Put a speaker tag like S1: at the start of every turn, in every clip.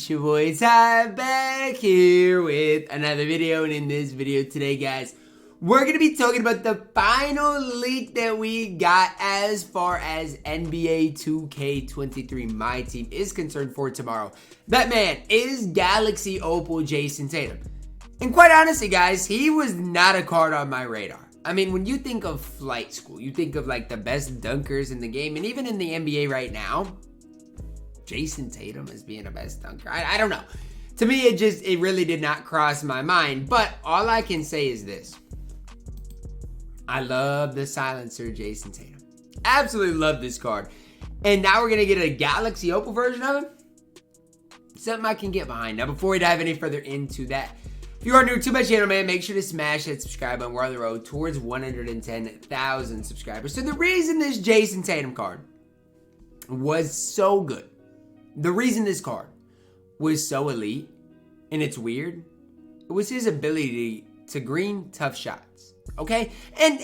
S1: It's your boy Ty back here with another video, and in this video today, guys, we're going to be talking about the final leak that we got as far as NBA 2K23 MyTEAM is concerned for tomorrow. That man is Galaxy Opal Jayson Tatum. And quite honestly, guys, he was not a card on my radar. I mean, when you think of flight school, you think of like the best dunkers in the game, and even in the NBA right now, Jayson Tatum as being a best dunker. I don't know. To me, it really did not cross my mind. But all I can say is this. I love the silencer Jayson Tatum. Absolutely love this card. And now we're going to get a Galaxy Opal version of him. Something I can get behind. Now, before we dive any further into that, if you are new to my channel, man, make sure to smash that subscribe button. We're on the road towards 110,000 subscribers. So the reason this Jayson Tatum card was so good, the reason this card was so elite, and it's weird, it was his ability to green tough shots. Okay? And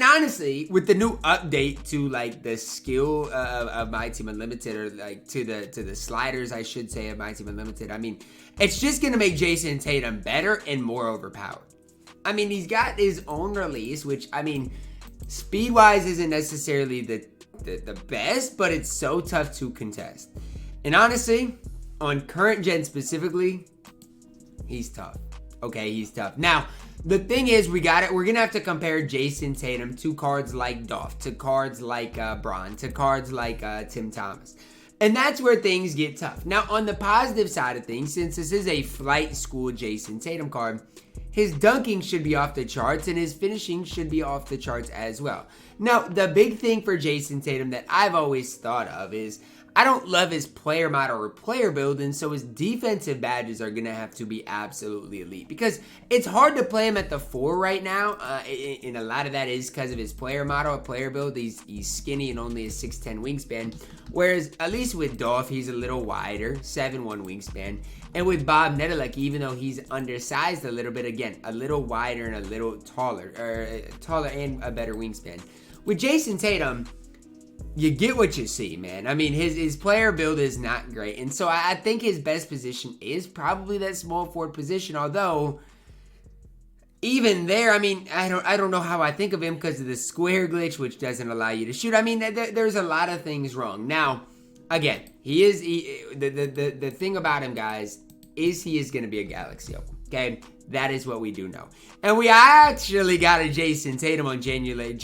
S1: honestly, with the new update to like the skill of MyTEAM Unlimited, or like to the sliders, I should say, of MyTEAM Unlimited, I mean, it's just gonna make Jayson Tatum better and more overpowered. I mean, he's got his own release, which, I mean, speed-wise isn't necessarily the best, but it's so tough to contest. And honestly, on current gen specifically, he's tough. Okay, he's tough. Now, the thing is, we're gonna have to compare Jayson Tatum to cards like Dolph, to cards like Braun, to cards like Tim Thomas. And that's where things get tough. Now, on the positive side of things, since this is a flight school Jayson Tatum card, his dunking should be off the charts and his finishing should be off the charts as well. Now, the big thing for Jayson Tatum that I've always thought of is, I don't love his player model or player build, and so his defensive badges are going to have to be absolutely elite. Because it's hard to play him at the 4 right now, and a lot of that is because of his player model, player build. He's skinny and only a 6'10 wingspan. Whereas, at least with Dolph, he's a little wider, 7'1 wingspan. And with Bob Nedelik, even though he's undersized a little bit, again, a little wider and a little taller and a better wingspan. With Jayson Tatum, you get what you see, man. I mean, his player build is not great. And so I think his best position is probably that small forward position. Although, even there, I mean, I don't know how I think of him because of the square glitch, which doesn't allow you to shoot. I mean, there's a lot of things wrong. Now, again, the thing about him, guys, is he is going to be a Galaxy Opal. Okay, that is what we do know. And we actually got a Jayson Tatum on January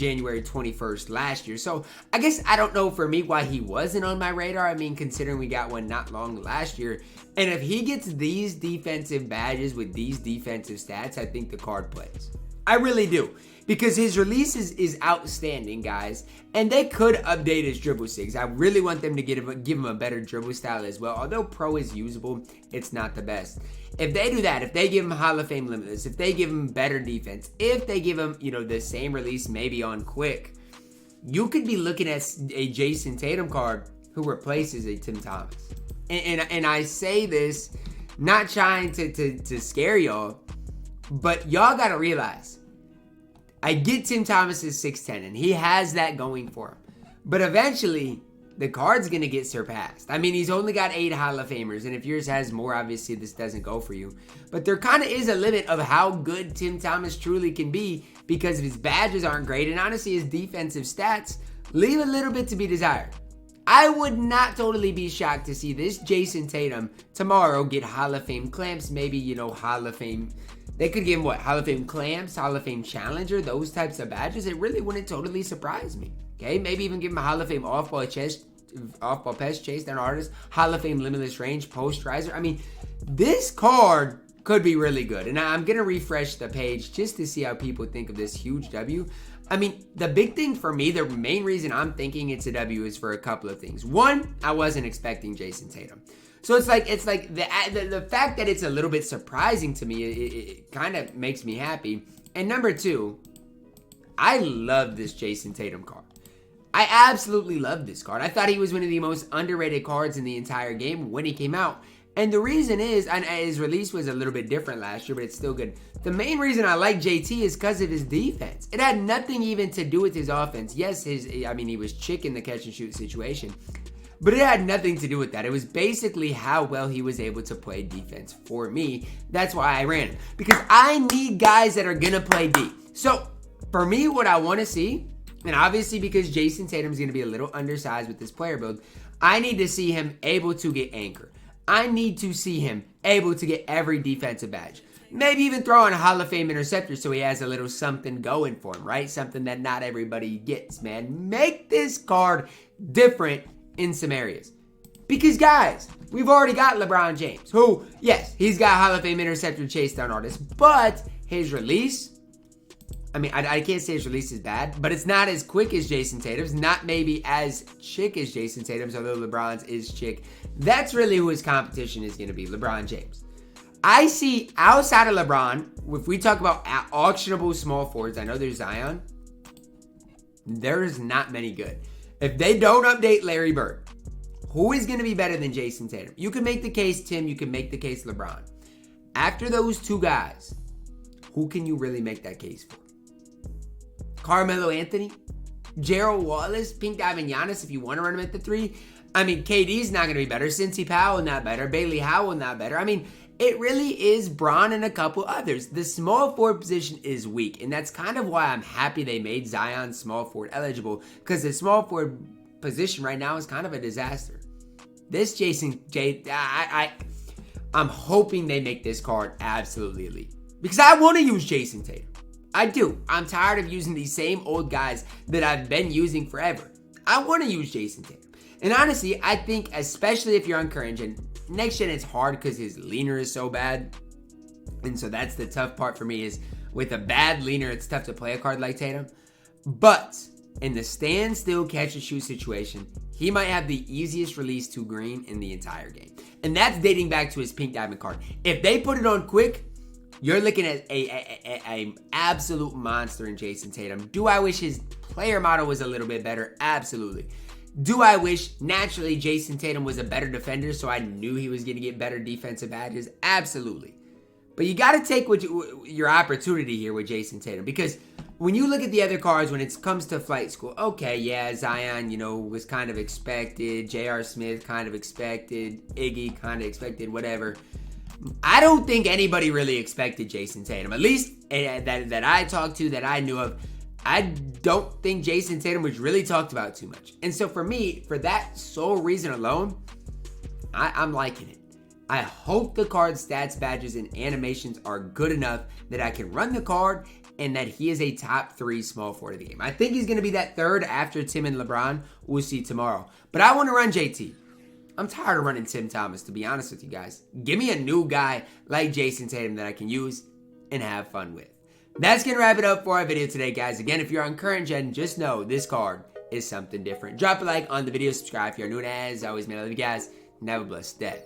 S1: 21st last year. So I guess I don't know for me why he wasn't on my radar. I mean, considering we got one not long last year. And if he gets these defensive badges with these defensive stats, I think the card plays. I really do. Because his release is outstanding, guys. And they could update his dribble sigs. I really want them to give him a better dribble style as well. Although Pro is usable, it's not the best. If they do that, if they give him Hall of Fame Limitless, if they give him better defense, if they give him, the same release maybe on quick, you could be looking at a Jayson Tatum card who replaces a Tim Thomas. And I say this not trying to scare y'all, but y'all got to realize, I get Tim Thomas is 6'10", and he has that going for him. But eventually, the card's going to get surpassed. I mean, he's only got 8 Hall of Famers, and if yours has more, obviously this doesn't go for you. But there kind of is a limit of how good Tim Thomas truly can be because his badges aren't great, and honestly, his defensive stats leave a little bit to be desired. I would not totally be shocked to see this Jayson Tatum tomorrow get Hall of Fame clamps, maybe, Hall of Fame. They could give him what? Hall of Fame clamps, Hall of Fame challenger, those types of badges. It really wouldn't totally surprise me. Okay, maybe even give him a Hall of Fame off-ball pass chase, an artist, Hall of Fame limitless range, posterizer. I mean, this card could be really good. And I'm going to refresh the page just to see how people think of this huge W. I mean, the big thing for me, the main reason I'm thinking it's a W is for a couple of things. One, I wasn't expecting Jayson Tatum. So it's like the fact that it's a little bit surprising to me, it kind of makes me happy. And number two, I love this Jayson Tatum card. I absolutely love this card. I thought he was one of the most underrated cards in the entire game when he came out. And the reason is, and his release was a little bit different last year, but it's still good. The main reason I like JT is because of his defense. It had nothing even to do with his offense. Yes, he was chick in the catch and shoot situation. But it had nothing to do with that. It was basically how well he was able to play defense for me. That's why I ran him. Because I need guys that are going to play D. So, for me, what I want to see, and obviously because Jayson Tatum's going to be a little undersized with this player build, I need to see him able to get anchor. I need to see him able to get every defensive badge. Maybe even throw on a Hall of Fame interceptor so he has a little something going for him, right? Something that not everybody gets, man. Make this card different in some areas. Because, guys, we've already got LeBron James, who, yes, he's got Hall of Fame interceptor chase down artist, but his release, I mean, I can't say his release is bad, but it's not as quick as Jayson Tatum's, not maybe as chick as Jayson Tatum's, although LeBron's is chick. That's really who his competition is going to be, LeBron James. I see outside of LeBron, if we talk about auctionable small forwards, I know there's Zion. There's not many good. If they don't update Larry Bird, who is going to be better than Jayson Tatum? You can make the case Tim, you can make the case LeBron. After those two guys, who can you really make that case for? Carmelo Anthony? Gerald Wallace? Pink Diamond Giannis if you want to run him at the 3? I mean, KD's not going to be better. Cincy Powell not better. Bailey Howell not better. I mean, it really is Bron and a couple others. The small forward position is weak, and that's kind of why I'm happy they made Zion small forward eligible, because the small forward position right now is kind of a disaster. This I'm hoping they make this card absolutely elite, because I want to use Jayson Tatum. I do. I'm tired of using these same old guys that I've been using forever. I want to use Jayson Tatum. And honestly, I think, especially if you're on current gen, next gen it's hard because his leaner is so bad. And so that's the tough part for me, is with a bad leaner, it's tough to play a card like Tatum. But in the stand still catch and shoot situation, he might have the easiest release to green in the entire game. And that's dating back to his pink diamond card. If they put it on quick, you're looking at a absolute monster in Jayson Tatum. Do I wish his player model was a little bit better? Absolutely. Do I wish naturally Jayson Tatum was a better defender so I knew he was going to get better defensive badges? Absolutely. But you got to take your opportunity here with Jayson Tatum, because when you look at the other cards, when it comes to flight school, okay, yeah, Zion, was kind of expected. J.R. Smith, kind of expected. Iggy, kind of expected, whatever. I don't think anybody really expected Jayson Tatum, at least that I talked to, that I knew of. I don't think Jayson Tatum was really talked about too much. And so for me, for that sole reason alone, I'm liking it. I hope the card stats, badges, and animations are good enough that I can run the card and that he is a top 3 small forward of the game. I think he's going to be that third after Tim and LeBron. We'll see tomorrow. But I want to run JT. I'm tired of running Tim Thomas, to be honest with you guys. Give me a new guy like Jayson Tatum that I can use and have fun with. That's going to wrap it up for our video today, guys. Again, if you're on current gen, just know this card is something different. Drop a like on the video, subscribe if you're new, and as always, man, I love you guys, and have a blessed day.